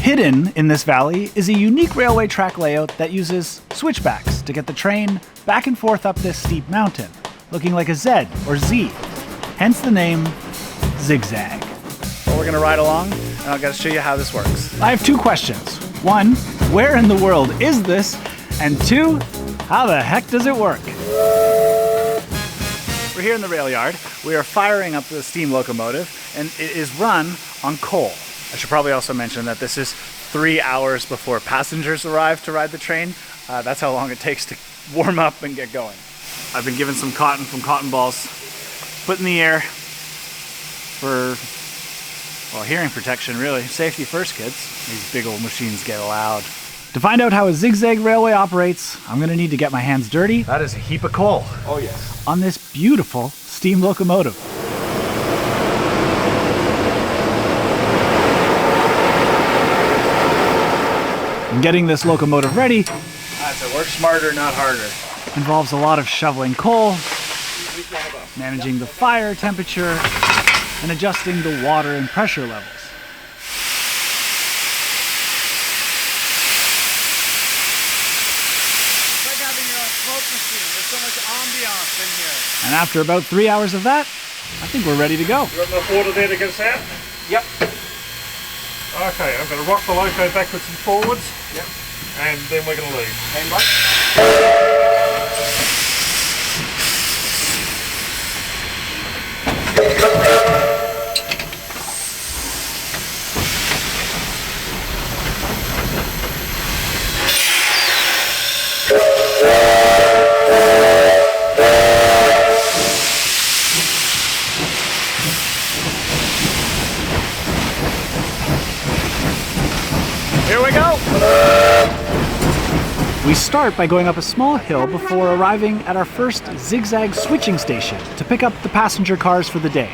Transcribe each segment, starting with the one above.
Hidden in this valley is a unique railway track layout that uses switchbacks to get the train back and forth up this steep mountain, looking like a Z or Z, hence the name Zigzag. Well, we're gonna ride along, and I've got to show you how this works. I have two questions. One, where in the world is this? And two, how the heck does it work? We're here in the rail yard. We are firing up the steam locomotive, and it is run on coal. I should probably also mention that this is 3 hours before passengers arrive to ride the train. That's how long it takes to warm up and get going. I've been given some cotton from cotton balls, put in the air for, well, hearing protection really. Safety first, kids. These big old machines get loud. To find out how a zigzag railway operates, I'm gonna need to get my hands dirty. That is a heap of coal. Oh yes. On this beautiful steam locomotive. And getting this locomotive ready, To work smarter, not harder. involves a lot of shoveling coal, managing the fire temperature, and adjusting the water and pressure levels. It's like having your own smoke machine. There's so much ambiance in here. And after about 3 hours of that, I think we're ready to go. You got enough water there to get us out? Yep. Okay, I'm going to rock the loco backwards and forwards. Yep. And then we're going to leave. Handbrake. Here we go! We start by going up a small hill before arriving at our first zigzag switching station to pick up the passenger cars for the day.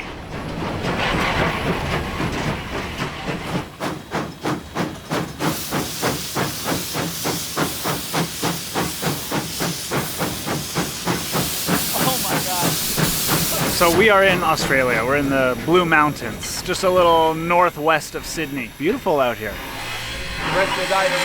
Oh my God. So we are in Australia. We're in the Blue Mountains, just a little northwest of Sydney. Beautiful out here. Rested items.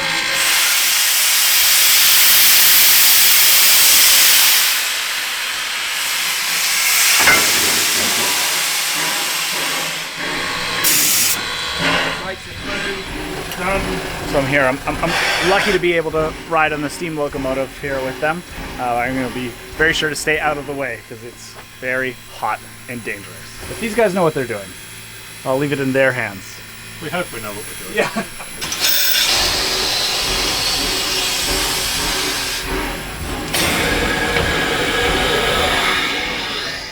Done. So I'm here. I'm lucky to be able to ride on the steam locomotive here with them. I'm going to be very sure to stay out of the way because it's very hot and dangerous. But these guys know what they're doing. I'll leave it in their hands. We hope we know what we're doing. Yeah.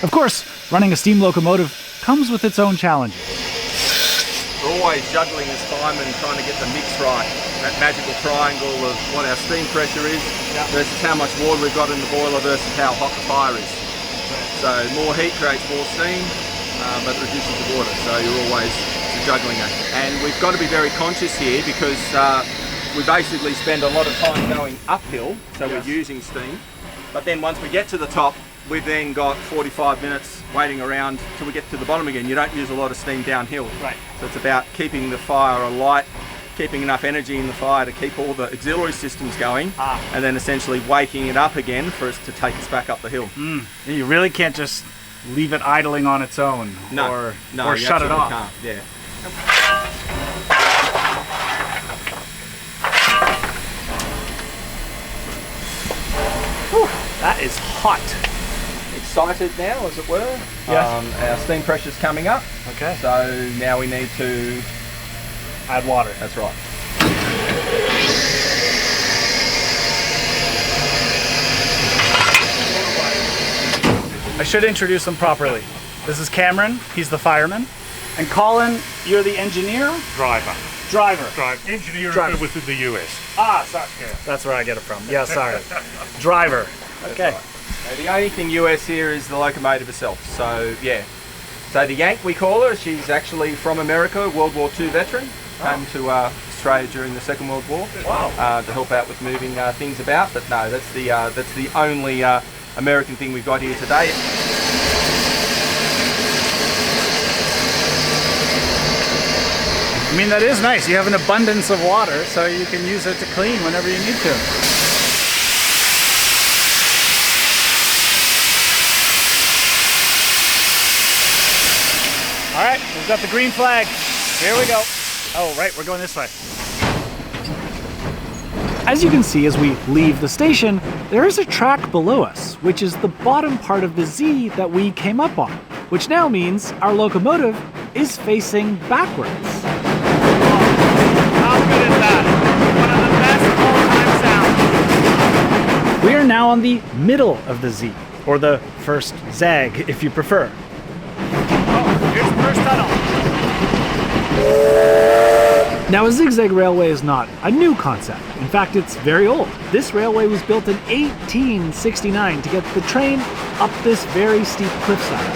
Of course, running a steam locomotive comes with its own challenges. We're always juggling this time and trying to get the mix right. That magical triangle of what our steam pressure is versus how much water we've got in the boiler versus how hot the fire is. So more heat creates more steam, but reduces the water. So you're always juggling it. And we've got to be very conscious here because we basically spend a lot of time going uphill, so we're using steam. But then once we get to the top, we've then got 45 minutes waiting around till we get to the bottom again. You don't use a lot of steam downhill. Right. So it's about keeping the fire alight, keeping enough energy in the fire to keep all the auxiliary systems going, and then essentially waking it up again for us to take us back up the hill. You really can't just leave it idling on its own or you shut it off. Can't. Yeah. Whew, that is hot. Excited now, as it were. Yes. Our steam pressure's coming up. Okay. So now we need to Add water. That's right. I should introduce them properly. This is Cameron, he's the fireman. And Colin, you're the engineer? Driver. Driver. Engineer Driver. within the US. Sorry. Yeah. That's where I get it from. Yeah, sorry. Driver. Okay. Right. So the only thing US here is the locomotive itself. So yeah. So the Yank, we call her, she's actually from America, World War II veteran. Came to Australia during the Second World War. Wow. To help out with moving things about. But no, that's the only American thing we've got here today. mean, that is nice. You have an abundance of water, so you can use it to clean whenever you need to. All right, we've got the green flag. Here we go. Oh, right, we're going this way. As you can see as we leave the station, there is a track below us, which is the bottom part of the Z that we came up on, which now means our locomotive is facing backwards. How good is that? One of the best all-time sounds. We are now on the middle of the Z, or the first zag if you prefer. Oh, here's the first tunnel. Now, a zigzag railway is not a new concept. In fact, it's very old. This railway was built in 1869 to get the train up this very steep cliffside.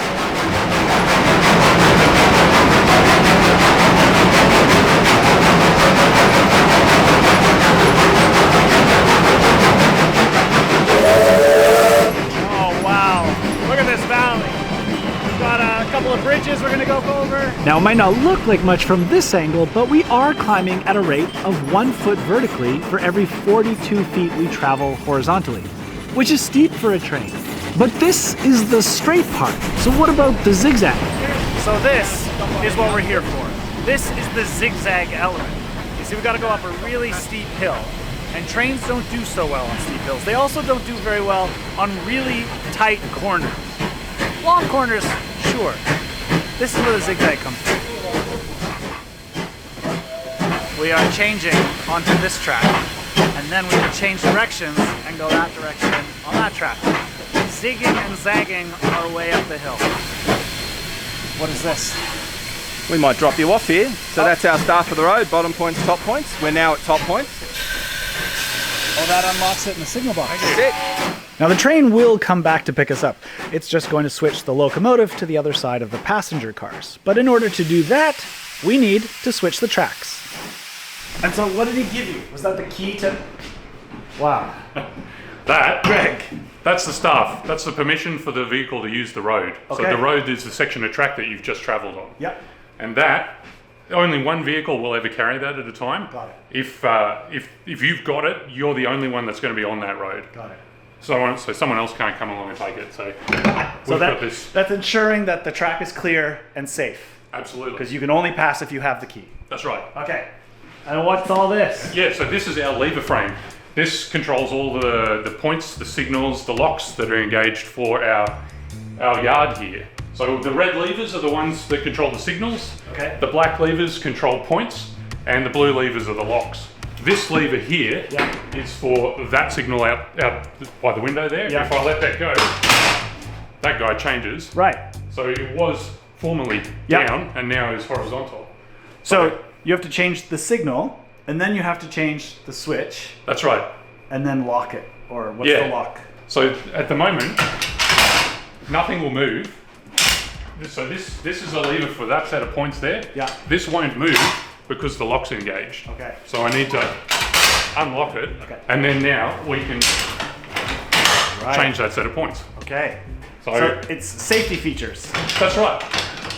Oh, wow. Look at this valley. We've got a couple of bridges we're going to go over. Now, it might not look like much from this angle, but we are climbing at a rate of 1 foot vertically for every 42 feet we travel horizontally, which is steep for a train. But this is the straight part. So what about the zigzag? So this is what we're here for. This is the zigzag element. You see, we've got to go up a really steep hill, and trains don't do so well on steep hills. They also don't do very well on really tight corners. Long corners, sure. This is where the zigzag comes from. We are changing onto this track, and then we can change directions and go that direction on that track. Zigging and zagging our way up the hill. What is this? We might drop you off here. So that's our start for the road, bottom points, top points. We're now at top points. Oh, that unlocks it in the signal box. That's it. Now the train will come back to pick us up. It's just going to switch the locomotive to the other side of the passenger cars. But in order to do that, we need to switch the tracks. And so what did he give you? Was that the key to... Wow. That, Greg, that's the stuff. That's the permission for the vehicle to use the road. Okay. So the road is the section of track that you've just travelled on. Yep. And that, only one vehicle will ever carry that at a time. Got it. If you've got it, you're the only one that's going to be on that road. Got it. So someone else can't come along and take it. So So we've got this. that's ensuring that the track is clear and safe. Absolutely. Because you can only pass if you have the key. That's right. Okay. And what's all this? Yeah, so this is our lever frame. This controls all the points, the signals, the locks that are engaged for our yard here. So the red levers are the ones that control the signals. Okay. The black levers control points, and the blue levers are the locks. This lever here is for that signal out by the window there. Yeah. If I let that go, that guy changes. Right. So it was formerly Yeah. down and now is horizontal. So you have to change the signal, and then you have to change the switch, That's right. and then lock it. Or what's Yeah. the lock? So at the moment, nothing will move. So this is a lever for that set of points there. Yeah. This won't move because the lock's engaged. Okay. So I need to unlock it, Okay. and then now we can Right. change that set of points. Okay. So, So it's safety features. that's right.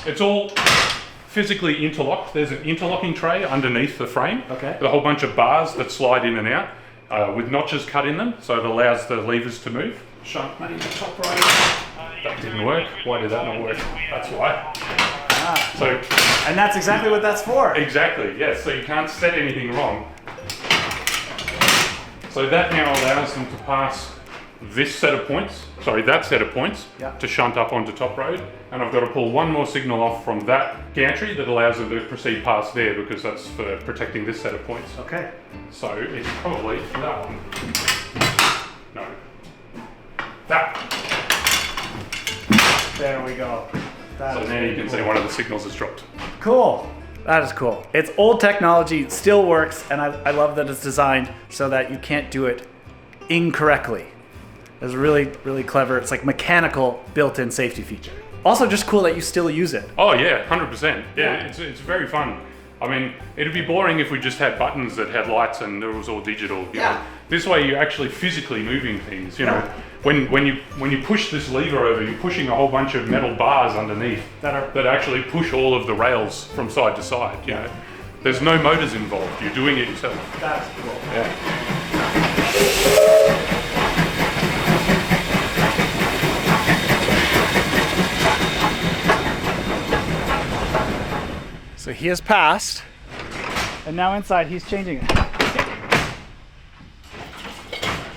It's all physically interlocked. There's an interlocking tray underneath the frame. Okay. With a whole bunch of bars that slide in and out with notches cut in them, so it allows the levers to move. Shunt money in the top right. That didn't work. Why did that not work? That's why. So And that's exactly what that's for. exactly, yes. So you can't set anything wrong. So that now allows them to pass this set of points, that set of points, Yeah. to shunt up onto top road. And I've got to pull one more signal off from that gantry that allows them to proceed past there, because that's for protecting this set of points. Okay. So it's probably that one. No. That. There we go. That So is now really you can cool. see one of the signals has dropped. Cool. That is cool. It's old technology, it still works, and I love that it's designed so that you can't do it incorrectly. It's really, really clever. It's like mechanical built-in safety feature. Also just cool that you still use it. Oh yeah, 100%. Yeah, Yeah. it's very fun. I mean, it'd be boring if we just had buttons that had lights and it was all digital. You know? This way you're actually physically moving things. You know, when you push this lever over, you're pushing a whole bunch of metal bars underneath That are- that actually push all of the rails from side to side. You know, There's no motors involved. You're doing it yourself. That's cool. Yeah. So he has passed, and now inside he's changing it.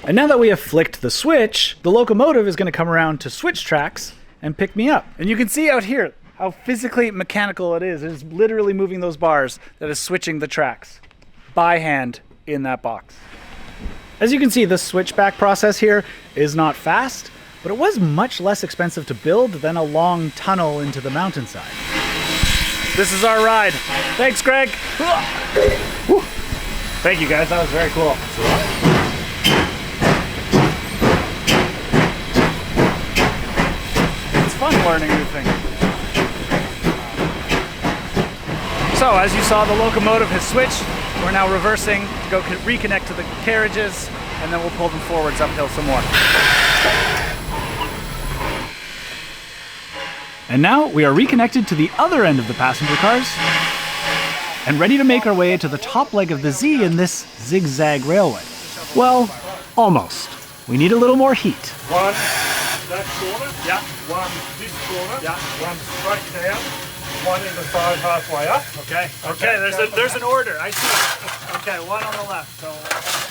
And now that we have flicked the switch, the locomotive is going to come around to switch tracks and pick me up. And you can see out here how physically mechanical it is. It is literally moving those bars that is switching the tracks by hand in that box. As you can see, the switchback process here is not fast, but it was much less expensive to build than a long tunnel into the mountainside. This is our ride. Thanks, Greg. Woo. Thank you, guys. That was very cool. It's fun learning new things. So, as you saw, the locomotive has switched. We're now reversing to go reconnect to the carriages, and then we'll pull them forwards uphill some more. And now we are reconnected to the other end of the passenger cars and ready to make our way to the top leg of the Z in this zigzag railway. Well, almost. We need a little more heat. One that corner, Yeah. one this corner, Yeah. one straight down, one in the side halfway up. Okay. Okay. There's an order. I see. Okay. One on the left. So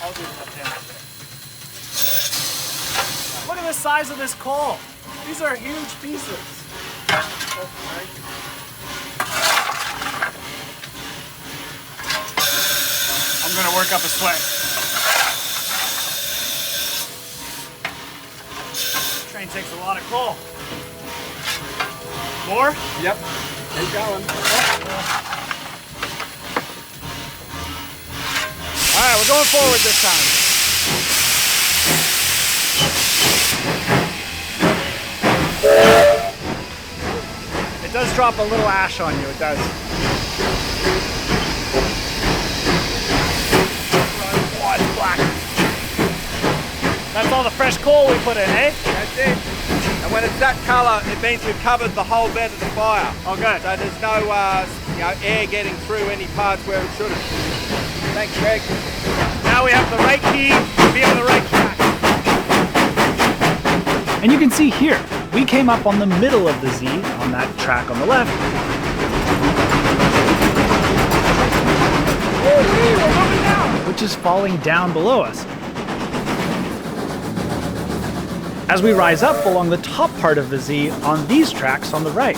I'll do the left hand. Look at the size of this coal. These are huge pieces. I'm gonna work up a sweat. Train takes a lot of coal. More? Yep. Keep going. All right, we're going forward this time. It does drop a little ash on you, it does. Oh, it's black. That's all the fresh coal we put in, eh? That's it. And when it's that colour, it means we've covered the whole bed of the fire. Oh, good. So there's no air getting through any parts where it shouldn't. Thanks, Greg. Now we have the right key to be on the right track. And you can see here, we came up on the middle of the Z on that track on the left. Which is falling down below us. As we rise up along the top part of the Z on these tracks on the right,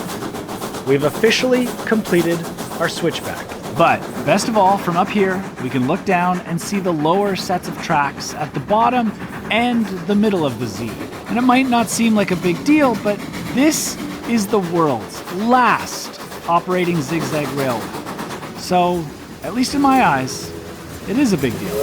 we've officially completed our switchback. But best of all, from up here, we can look down and see the lower sets of tracks at the bottom and the middle of the Z. And it might not seem like a big deal, but this is the world's last operating zigzag railway. So, at least in my eyes, it is a big deal.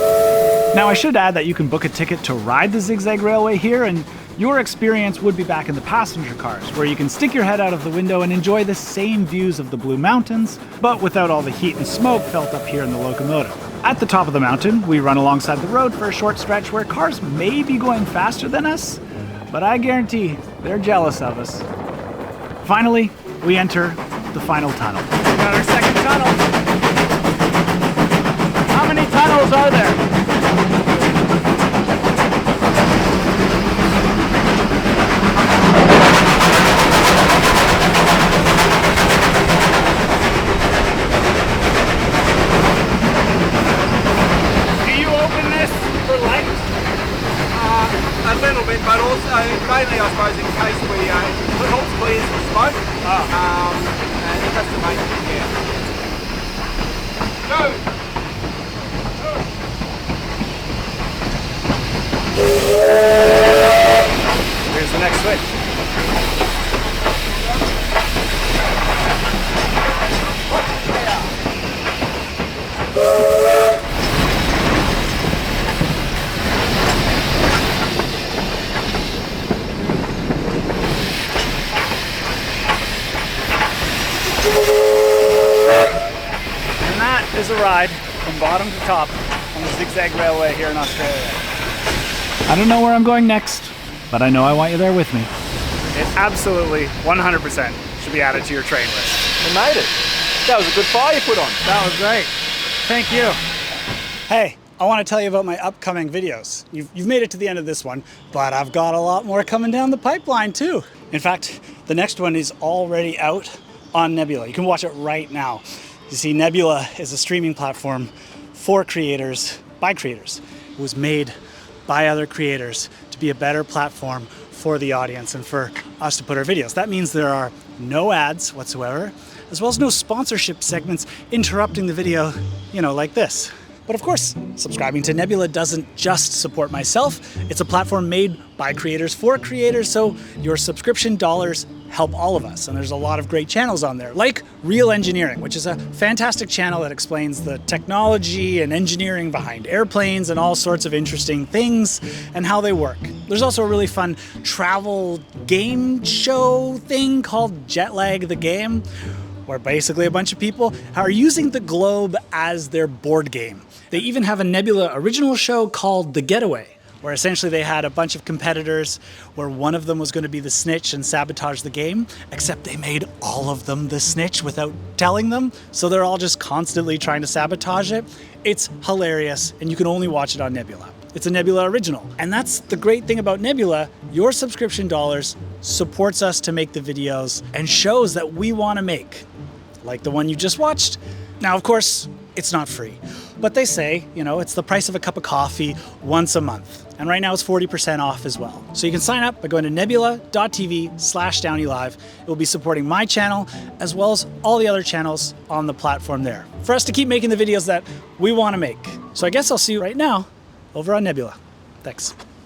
Now, I should add that you can book a ticket to ride the zigzag railway here, and your experience would be back in the passenger cars, where you can stick your head out of the window and enjoy the same views of the Blue Mountains, but without all the heat and smoke felt up here in the locomotive. At the top of the mountain, we run alongside the road for a short stretch where cars may be going faster than us, but I guarantee they're jealous of us. Finally, we enter the final tunnel. We got our second tunnel. How many tunnels are there? A little bit, but also mainly, I suppose, in case we helps clear some smoke. And that's the main thing, yeah. Go! Here's the next switch. And that is a ride from bottom to top on the Zigzag Railway here in Australia. I don't know where I'm going next, but I know I want you there with me. It absolutely, 100% should be added to your train list. We made it. That was a good fire you put on. That was great. Thank you. Hey, I want to tell you about my upcoming videos. You've made it to the end of this one, but I've got a lot more coming down the pipeline too. In fact, the next one is already out on Nebula. You can watch it right now. You see, Nebula is a streaming platform for creators, by creators. It was made by other creators to be a better platform for the audience and for us to put our videos. That means there are no ads whatsoever, as well as no sponsorship segments interrupting the video, like this. But of course, subscribing to Nebula doesn't just support myself. It's a platform made by creators for creators, so your subscription dollars help all of us. And there's a lot of great channels on there, like Real Engineering, which is a fantastic channel that explains the technology and engineering behind airplanes and all sorts of interesting things and how they work. There's also a really fun travel game show thing called Jetlag the Game, where basically a bunch of people are using the globe as their board game. They even have a Nebula original show called The Getaway, where essentially they had a bunch of competitors where one of them was going to be the snitch and sabotage the game, except they made all of them the snitch without telling them, so they're all just constantly trying to sabotage it. It's hilarious, and you can only watch it on Nebula. It's a Nebula original. And that's the great thing about Nebula. Your subscription dollars supports us to make the videos and shows that we want to make, like the one you just watched. Now, of course, it's not free, but they say, it's the price of a cup of coffee once a month. And right now it's 40% off as well. So you can sign up by going to nebula.tv/DownieLive. It will be supporting my channel as well as all the other channels on the platform there for us to keep making the videos that we want to make. So I guess I'll see you right now over on Nebula. Thanks.